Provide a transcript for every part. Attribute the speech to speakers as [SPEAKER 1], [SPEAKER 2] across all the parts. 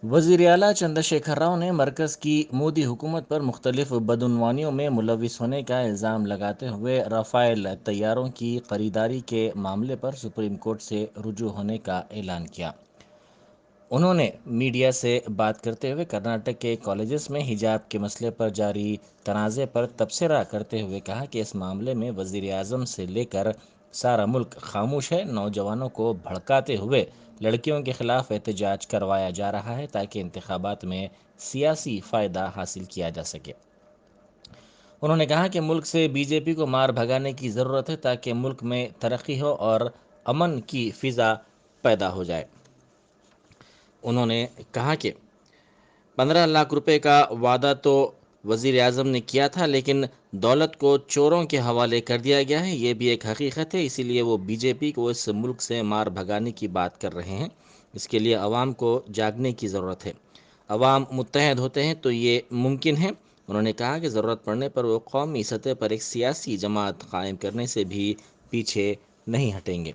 [SPEAKER 1] وزیر اعلیٰ چندر شیکھر راؤ نے مرکز کی مودی حکومت پر مختلف بدعنوانیوں میں ملوث ہونے کا الزام لگاتے ہوئے رافائل طیاروں کی خریداری کے معاملے پر سپریم کورٹ سے رجوع ہونے کا اعلان کیا۔ انہوں نے میڈیا سے بات کرتے ہوئے کرناٹک کے کالجز میں حجاب کے مسئلے پر جاری تنازع پر تبصرہ کرتے ہوئے کہا کہ اس معاملے میں وزیر اعظم سے لے کر سارا ملک خاموش ہے۔ نوجوانوں کو بھڑکاتے ہوئے لڑکیوں کے خلاف احتجاج کروایا جا رہا ہے تاکہ انتخابات میں سیاسی فائدہ حاصل کیا جا سکے۔ انہوں نے کہا کہ ملک سے بی جے پی کو مار بھگانے کی ضرورت ہے تاکہ ملک میں ترقی ہو اور امن کی فضا پیدا ہو جائے۔ انہوں نے کہا کہ 15 لاکھ روپے کا وعدہ تو وزیر اعظم نے کیا تھا، لیکن دولت کو چوروں کے حوالے کر دیا گیا ہے، یہ بھی ایک حقیقت ہے۔ اسی لیے وہ بی جے پی کو اس ملک سے مار بھگانے کی بات کر رہے ہیں۔ اس کے لیے عوام کو جاگنے کی ضرورت ہے۔ عوام متحد ہوتے ہیں تو یہ ممکن ہے۔ انہوں نے کہا کہ ضرورت پڑنے پر وہ قومی سطح پر ایک سیاسی جماعت قائم کرنے سے بھی پیچھے نہیں ہٹیں گے۔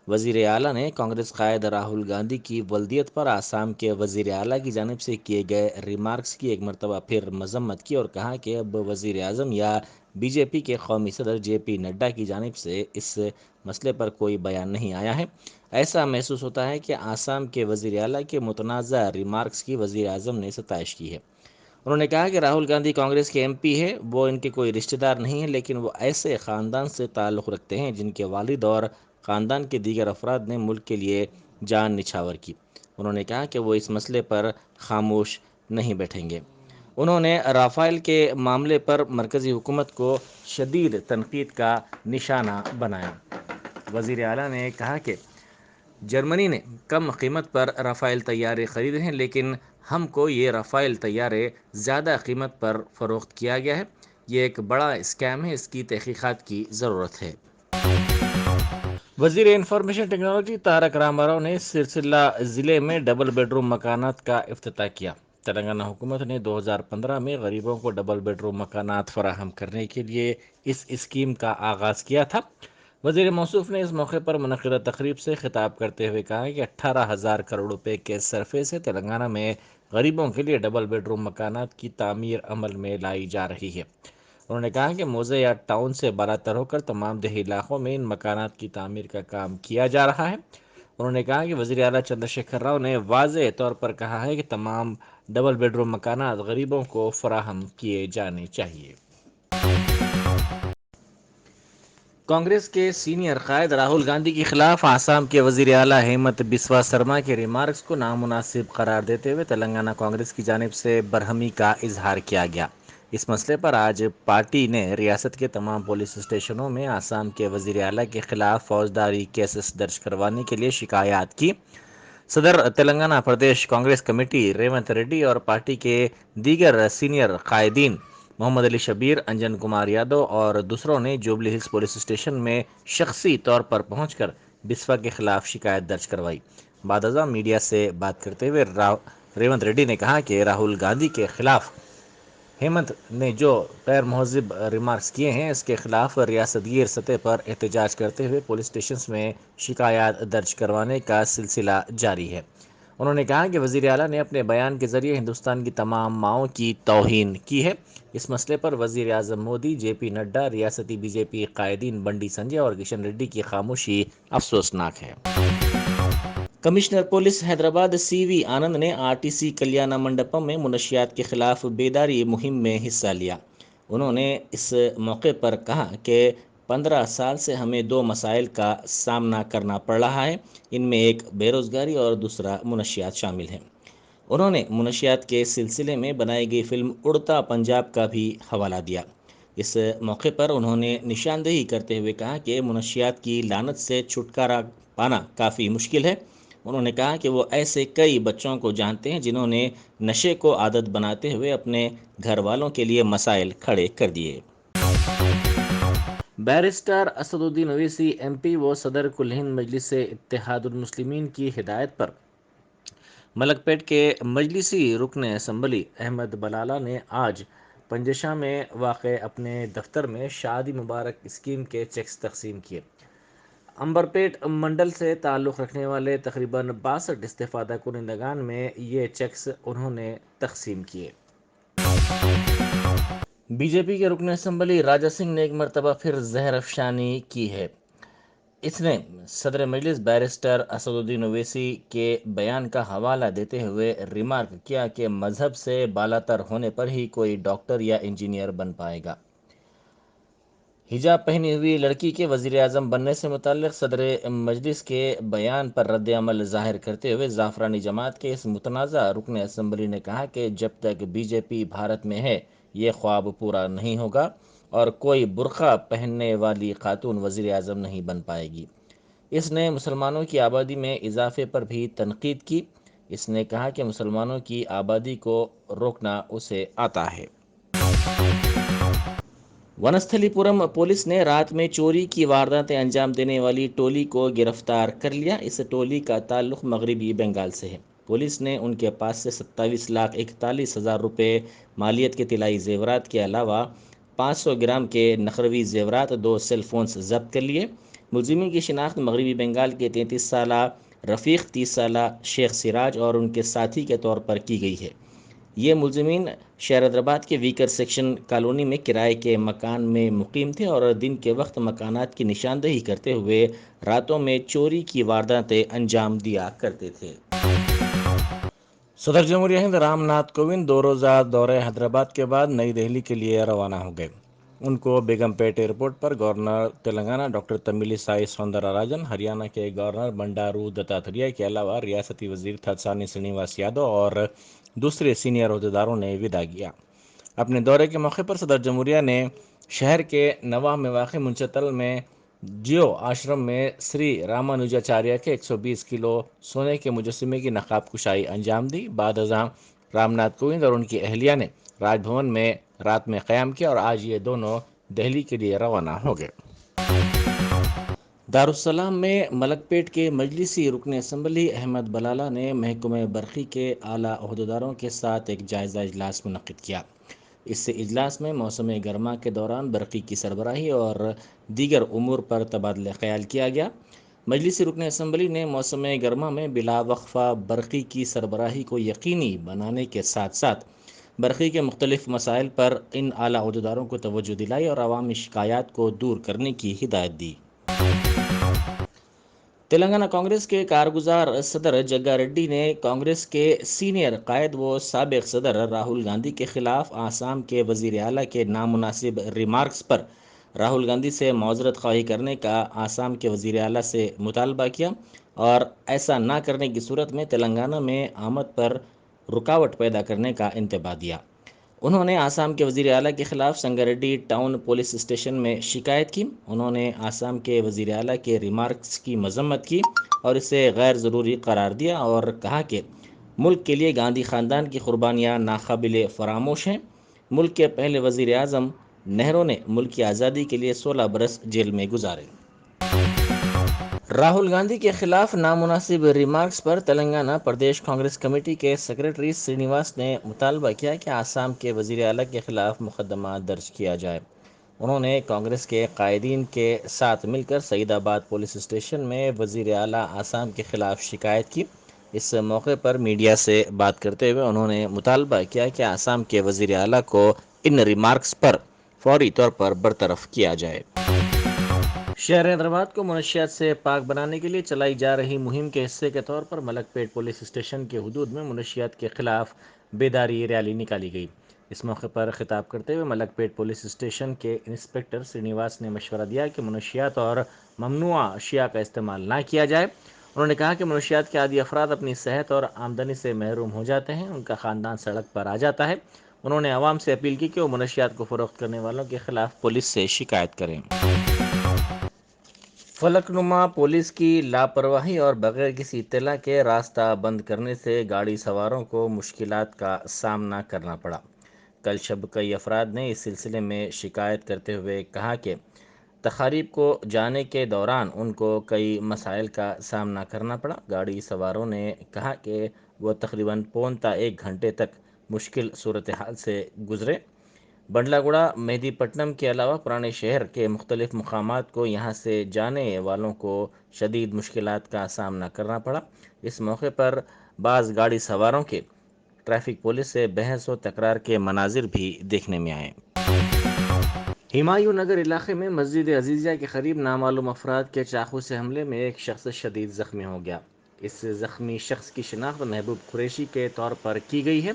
[SPEAKER 1] وزیر اعلیٰ نے کانگریس قائد راہل گاندھی کی ولدیت پر آسام کے وزیر اعلیٰ کی جانب سے کیے گئے ریمارکس کی ایک مرتبہ پھر مذمت کی اور کہا کہ اب وزیر اعظم یا بی جے پی کے قومی صدر جے پی نڈا کی جانب سے اس مسئلے پر کوئی بیان نہیں آیا ہے۔ ایسا محسوس ہوتا ہے کہ آسام کے وزیر اعلیٰ کے متنازع ریمارکس کی وزیر اعظم نے ستائش کی ہے۔ انہوں نے کہا کہ راہل گاندھی کانگریس کے ایم پی ہے، وہ ان کے کوئی رشتہ دار نہیں ہیں، لیکن وہ ایسے خاندان سے تعلق رکھتے ہیں جن کے والد اور خاندان کے دیگر افراد نے ملک کے لیے جان نچھاور کی۔ انہوں نے کہا کہ وہ اس مسئلے پر خاموش نہیں بیٹھیں گے۔ انہوں نے رافائل کے معاملے پر مرکزی حکومت کو شدید تنقید کا نشانہ بنایا۔ وزیر اعلیٰ نے کہا کہ جرمنی نے کم قیمت پر رافائل طیارے خریدے ہیں، لیکن ہم کو یہ رافائل طیارے زیادہ قیمت پر فروخت کیا گیا ہے۔ یہ ایک بڑا اسکیم ہے، اس کی تحقیقات کی ضرورت ہے۔ وزیر انفارمیشن ٹیکنالوجی تارک راما راؤ نے سرسلہ ضلع میں ڈبل بیڈ روم مکانات کا افتتاح کیا۔ تلنگانہ حکومت نے 2015 میں غریبوں کو ڈبل بیڈ روم مکانات فراہم کرنے کے لیے اس اسکیم کا آغاز کیا تھا۔ وزیر موصوف نے اس موقع پر منعقدہ تقریب سے خطاب کرتے ہوئے کہا کہ 18,000 کروڑ روپے کے صرفے سے تلنگانہ میں غریبوں کے لیے ڈبل بیڈ روم مکانات کی تعمیر عمل میں لائی جا رہی ہے۔ انہوں نے کہا کہ موزے یا ٹاؤن سے بالاتر ہو کر تمام دیہی علاقوں میں ان مکانات کی تعمیر کا کام کیا جا رہا ہے۔ انہوں نے کہا کہ وزیر اعلیٰ چندر شیکھر راؤ نے واضح طور پر کہا ہے کہ تمام ڈبل بیڈ روم مکانات غریبوں کو فراہم کیے جانے چاہیے۔ کانگریس کے سینئر قائد راہل گاندھی کے خلاف آسام کے وزیر اعلیٰ ہیمنت بسوا سرما کے ریمارکس کو نامناسب قرار دیتے ہوئے تلنگانہ کانگریس کی جانب سے برہمی کا اظہار کیا گیا۔ اس مسئلے پر آج پارٹی نے ریاست کے تمام پولیس اسٹیشنوں میں آسام کے وزیر اعلیٰ کے خلاف فوجداری کیسز درج کروانے کے لیے شکایات کی۔ صدر تلنگانہ پردیش کانگریس کمیٹی ریونت ریڈی اور پارٹی کے دیگر سینئر قائدین محمد علی شبیر، انجن کمار یادو اور دوسروں نے جوبلی ہلز پولیس اسٹیشن میں شخصی طور پر پہنچ کر بسوا کے خلاف شکایت درج کروائی۔ بعد ازاں میڈیا سے بات کرتے ہوئے ریونت ریڈی نے کہا کہ راہل گاندھی کے خلاف ہیمنت نے جو غیر مہذب ریمارکس کیے ہیں، اس کے خلاف ریاست گیر سطح پر احتجاج کرتے ہوئے پولیس اسٹیشنز میں شکایات درج کروانے کا سلسلہ جاری ہے۔ انہوں نے کہا کہ وزیر اعلیٰ نے اپنے بیان کے ذریعے ہندوستان کی تمام ماؤں کی توہین کی ہے۔ اس مسئلے پر وزیر اعظم مودی، جے پی نڈا، ریاستی بی جے پی قائدین بنڈی سنجے اور کشن ریڈی کی خاموشی افسوسناک ہے۔ کمشنر پولیس حیدرآباد سی وی آنند نے آر ٹی سی کلیانہ منڈپم میں منشیات کے خلاف بیداری مہم میں حصہ لیا۔ انہوں نے اس موقع پر کہا کہ 15 سال سے ہمیں 2 مسائل کا سامنا کرنا پڑ رہا ہے، ان میں ایک بے روزگاری اور دوسرا منشیات شامل ہیں۔ انہوں نے منشیات کے سلسلے میں بنائی گئی فلم اڑتا پنجاب کا بھی حوالہ دیا۔ اس موقع پر انہوں نے نشاندہی کرتے ہوئے کہا کہ منشیات کی لعنت سے چھٹکارا پانا کافی مشکل ہے۔ انہوں نے کہا کہ وہ ایسے کئی بچوں کو جانتے ہیں جنہوں نے نشے کو عادت بناتے ہوئے اپنے گھر والوں کے لیے مسائل کھڑے کر دیے۔ بیرسٹر اسد الدین اویسی ایم پی و صدر کل ہند مجلس اتحاد المسلمین کی ہدایت پر ملک پیٹ کے مجلسی رکن اسمبلی احمد بلالہ نے آج پنجشاہ میں واقع اپنے دفتر میں شادی مبارک اسکیم کے چیکس تقسیم کیے۔ امبرپیٹ منڈل سے تعلق رکھنے والے تقریباً 62 استفادہ کنندگان میں یہ چیکس انہوں نے تقسیم کیے۔ بی جے پی کے رکن اسمبلی راجہ سنگھ نے ایک مرتبہ پھر زہر افشانی کی ہے۔ اس نے صدر مجلس بیرسٹر اسد الدین اویسی کے بیان کا حوالہ دیتے ہوئے ریمارک کیا کہ مذہب سے بالاتر ہونے پر ہی کوئی ڈاکٹر یا انجینئر بن پائے گا۔ حجاب پہنی ہوئی لڑکی کے وزیر اعظم بننے سے متعلق صدر مجلس کے بیان پر رد عمل ظاہر کرتے ہوئے زعفرانی جماعت کے اس متنازع رکن اسمبلی نے کہا کہ جب تک بی جے پی بھارت میں ہے یہ خواب پورا نہیں ہوگا اور کوئی برقع پہننے والی خاتون وزیر اعظم نہیں بن پائے گی۔ اس نے مسلمانوں کی آبادی میں اضافے پر بھی تنقید کی۔ اس نے کہا کہ مسلمانوں کی آبادی کو روکنا اسے آتا ہے۔ ونستھلی پورم پولیس نے رات میں چوری کی وارداتیں انجام دینے والی ٹولی کو گرفتار کر لیا۔ اس ٹولی کا تعلق مغربی بنگال سے ہے۔ پولیس نے ان کے پاس سے 27,41,000 روپے مالیت کے طلائی زیورات کے علاوہ 500 گرام کے نخروی زیورات، 2 سیل فونز ضبط کر لیے۔ ملزمین کی شناخت مغربی بنگال کے 33 سالہ رفیق، 30 سالہ شیخ سراج اور ان کے ساتھی کے طور پر کی گئی ہے۔ یہ ملزمین شہر حیدرآباد کے ویکر سیکشن کالونی میں کرائے کے مکان میں مقیم تھے اور دن کے وقت مکانات کی نشاندہی کرتے ہوئے راتوں میں چوری کی وارداتیں انجام دیا کرتے تھے۔ صدر جمہوریہ ہند رام ناتھ کووند 2 روزہ دورہ حیدرآباد کے بعد نئی دہلی کے لیے روانہ ہو گئے۔ ان کو بیگم پیٹ ایئرپورٹ پر گورنر تلنگانہ ڈاکٹر تمیلی سائی سوندرا راجن، ہریانہ کے گورنر بنڈارو دتاتریہ کے علاوہ ریاستی وزیر تھاسانی سرینواس یادو اور دوسرے سینئر عہدیداروں نے وداع کیا۔ اپنے دورے کے موقع پر صدر جمہوریہ نے شہر کے نواح میں واقع منچتل میں جیو آشرم میں سری رامانوجاچاریہ کے 120 کلو سونے کے مجسمے کی نقاب کشائی انجام دی۔ بعد ازاں رام ناتھ کووند اور ان کی اہلیہ نے راج بھون میں رات میں قیام کیا اور آج یہ دونوں دہلی کے لیے روانہ ہو گئے۔ دارالسلام میں ملک پیٹ کے مجلسی رکن اسمبلی احمد بلالہ نے محکمہ برقی کے اعلیٰ عہدیداروں کے ساتھ ایک جائزہ اجلاس منعقد کیا۔ اس اجلاس میں موسم گرما کے دوران برقی کی سربراہی اور دیگر امور پر تبادلہ خیال کیا گیا۔ مجلسی رکن اسمبلی نے موسم گرما میں بلا وقفہ برقی کی سربراہی کو یقینی بنانے کے ساتھ ساتھ برقی کے مختلف مسائل پر ان اعلیٰ عہدیداروں کو توجہ دلائی اور عوامی شکایات کو دور کرنے کی ہدایت دی۔ تلنگانہ کانگریس کے کارگزار صدر جگا ریڈی نے کانگریس کے سینئر قائد و سابق صدر راہل گاندھی کے خلاف آسام کے وزیر اعلیٰ کے نامناسب ریمارکس پر راہل گاندھی سے معذرت خواہی کرنے کا آسام کے وزیر اعلیٰ سے مطالبہ کیا اور ایسا نہ کرنے کی صورت میں تلنگانہ میں آمد پر رکاوٹ پیدا کرنے کا انتباہ دیا۔ انہوں نے آسام کے وزیر اعلیٰ کے خلاف سنگاریڈی ٹاؤن پولیس اسٹیشن میں شکایت کی۔ انہوں نے آسام کے وزیر اعلیٰ کے ریمارکس کی مذمت کی اور اسے غیر ضروری قرار دیا اور کہا کہ ملک کے لیے گاندھی خاندان کی قربانیاں ناقابل فراموش ہیں۔ ملک کے پہلے وزیر اعظم نہرو نے ملک کی آزادی کے لیے 16 برس جیل میں گزارے۔ راہل گاندھی کے خلاف نامناسب ریمارکس پر تلنگانہ پردیش کانگریس کمیٹی کے سیکریٹری سرینواس نے مطالبہ کیا کہ آسام کے وزیر اعلیٰ کے خلاف مقدمہ درج کیا جائے۔ انہوں نے کانگریس کے قائدین کے ساتھ مل کر سعید آباد پولیس اسٹیشن میں وزیر اعلیٰ آسام کے خلاف شکایت کی۔ اس موقع پر میڈیا سے بات کرتے ہوئے انہوں نے مطالبہ کیا کہ آسام کے وزیر اعلیٰ کو ان ریمارکس پر فوری طور پر برطرف کیا جائے۔ شہر حیدرآباد کو منشیات سے پاک بنانے کے لیے چلائی جا رہی مہم کے حصے کے طور پر ملک پیٹ پولیس اسٹیشن کے حدود میں منشیات کے خلاف بیداری ریلی نکالی گئی۔ اس موقع پر خطاب کرتے ہوئے ملک پیٹ پولیس اسٹیشن کے انسپکٹر سرینواس نے مشورہ دیا کہ منشیات اور ممنوعہ اشیاء کا استعمال نہ کیا جائے۔ انہوں نے کہا کہ منشیات کے عادی افراد اپنی صحت اور آمدنی سے محروم ہو جاتے ہیں، ان کا خاندان سڑک پر آ جاتا ہے۔ انہوں نے عوام سے اپیل کی کہ وہ منشیات کو فروخت کرنے والوں کے خلاف پولیس سے شکایت کریں۔ فلک نما پولیس کی لاپرواہی اور بغیر کسی اطلاع کے راستہ بند کرنے سے گاڑی سواروں کو مشکلات کا سامنا کرنا پڑا۔ کل شب کئی افراد نے اس سلسلے میں شکایت کرتے ہوئے کہا کہ تقاریب کو جانے کے دوران ان کو کئی مسائل کا سامنا کرنا پڑا۔ گاڑی سواروں نے کہا کہ وہ تقریباً پونتا 1 گھنٹے تک مشکل صورتحال سے گزرے۔ بنڈلا گڑا مہدی پٹنم کے علاوہ پرانے شہر کے مختلف مقامات کو یہاں سے جانے والوں کو شدید مشکلات کا سامنا کرنا پڑا۔ اس موقع پر بعض گاڑی سواروں کے ٹریفک پولیس سے بحث و تکرار کے مناظر بھی دیکھنے میں آئے۔ ہمایوں نگر علاقے میں مسجد عزیزیہ کے قریب نامعلوم افراد کے چاقو سے حملے میں ایک شخص شدید زخمی ہو گیا۔ اس زخمی شخص کی شناخت محبوب قریشی کے طور پر کی گئی ہے۔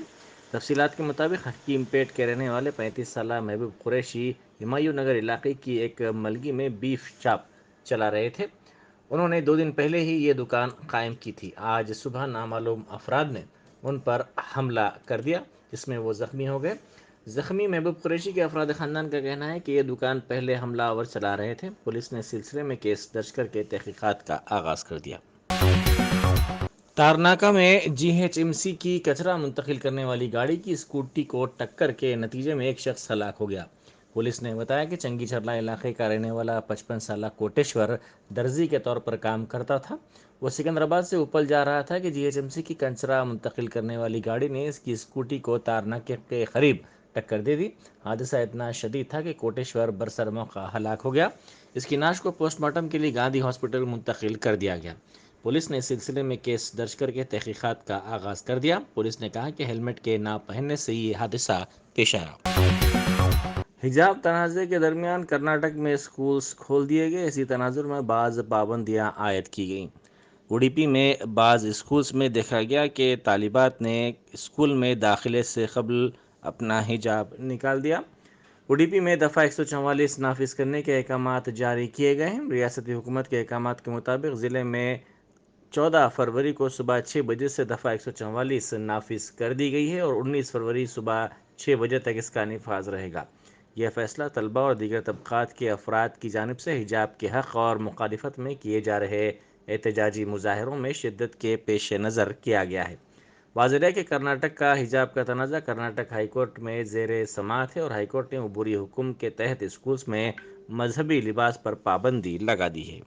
[SPEAKER 1] تفصیلات کے مطابق حکیم پیٹ کے رہنے والے 35 سالہ محبوب قریشی ہمایوں نگر علاقے کی ایک ملگی میں بیف چاپ چلا رہے تھے۔ انہوں نے 2 دن پہلے ہی یہ دکان قائم کی تھی۔ آج صبح نامعلوم افراد نے ان پر حملہ کر دیا جس میں وہ زخمی ہو گئے۔ زخمی محبوب قریشی کے افراد خاندان کا کہنا ہے کہ یہ دکان پہلے حملہ آور چلا رہے تھے۔ پولیس نے سلسلے میں کیس درج کر کے تحقیقات کا آغاز کر دیا۔ تارناکہ میں GHMC کی کچرا منتقل کرنے والی گاڑی کی اسکوٹی کو ٹکر کے نتیجے میں ایک شخص ہلاک ہو گیا۔ پولیس نے بتایا کہ چنگی چھرلا علاقے کا رہنے والا 55 سالہ کوٹیشور درزی کے طور پر کام کرتا تھا۔ وہ سکندرآباد سے اوپل جا رہا تھا کہ GHMC کی کچرا منتقل کرنے والی گاڑی نے اس کی اسکوٹی کو تارناکہ کے قریب ٹکر دے دی۔ حادثہ اتنا شدید تھا کہ کوٹیشور برسر موقع ہلاک ہو گیا۔ اس کی نعش کو پوسٹ مارٹم کے لیے گاندھی ہاسپٹل منتقل کر دیا گیا۔ پولیس نے اس سلسلے میں کیس درج کر کے تحقیقات کا آغاز کر دیا۔ پولیس نے کہا کہ ہیلمٹ کے نہ پہننے سے یہ حادثہ پیش آیا۔ حجاب تنازع کے درمیان کرناٹک میں اسکولز کھول دیے گئے۔ اسی تناظر میں بعض پابندیاں عائد کی گئیں۔ اڈیپی میں بعض اسکولز میں دیکھا گیا کہ طالبات نے اسکول میں داخلے سے قبل اپنا حجاب نکال دیا۔ اڈیپی میں دفعہ 144 نافذ کرنے کے احکامات جاری کیے گئے ہیں۔ ریاستی حکومت کے احکامات کے مطابق ضلع میں 14 فروری کو صبح 6 بجے سے دفعہ 144 نافذ کر دی گئی ہے اور 19 فروری صبح 6 بجے تک اس کا نفاذ رہے گا۔ یہ فیصلہ طلبہ اور دیگر طبقات کے افراد کی جانب سے حجاب کے حق اور مخالفت میں کیے جا رہے احتجاجی مظاہروں میں شدت کے پیش نظر کیا گیا ہے۔ واضح ہے کہ کرناٹک کا حجاب کا تنازع کرناٹک ہائی کورٹ میں زیر سماعت ہے اور ہائی کورٹ نے عبوری حکم کے تحت اسکولز میں مذہبی لباس پر پابندی لگا دی ہے۔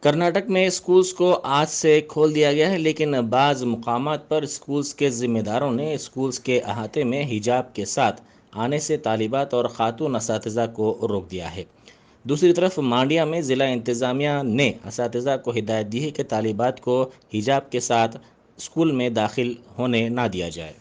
[SPEAKER 1] کرناٹک میں اسکولز کو آج سے کھول دیا گیا ہے، لیکن بعض مقامات پر اسکولز کے ذمہ داروں نے اسکولز کے احاطے میں حجاب کے ساتھ آنے سے طالبات اور خاتون اساتذہ کو روک دیا ہے۔ دوسری طرف مانڈیا میں ضلع انتظامیہ نے اساتذہ کو ہدایت دی ہے کہ طالبات کو حجاب کے ساتھ اسکول میں داخل ہونے نہ دیا جائے۔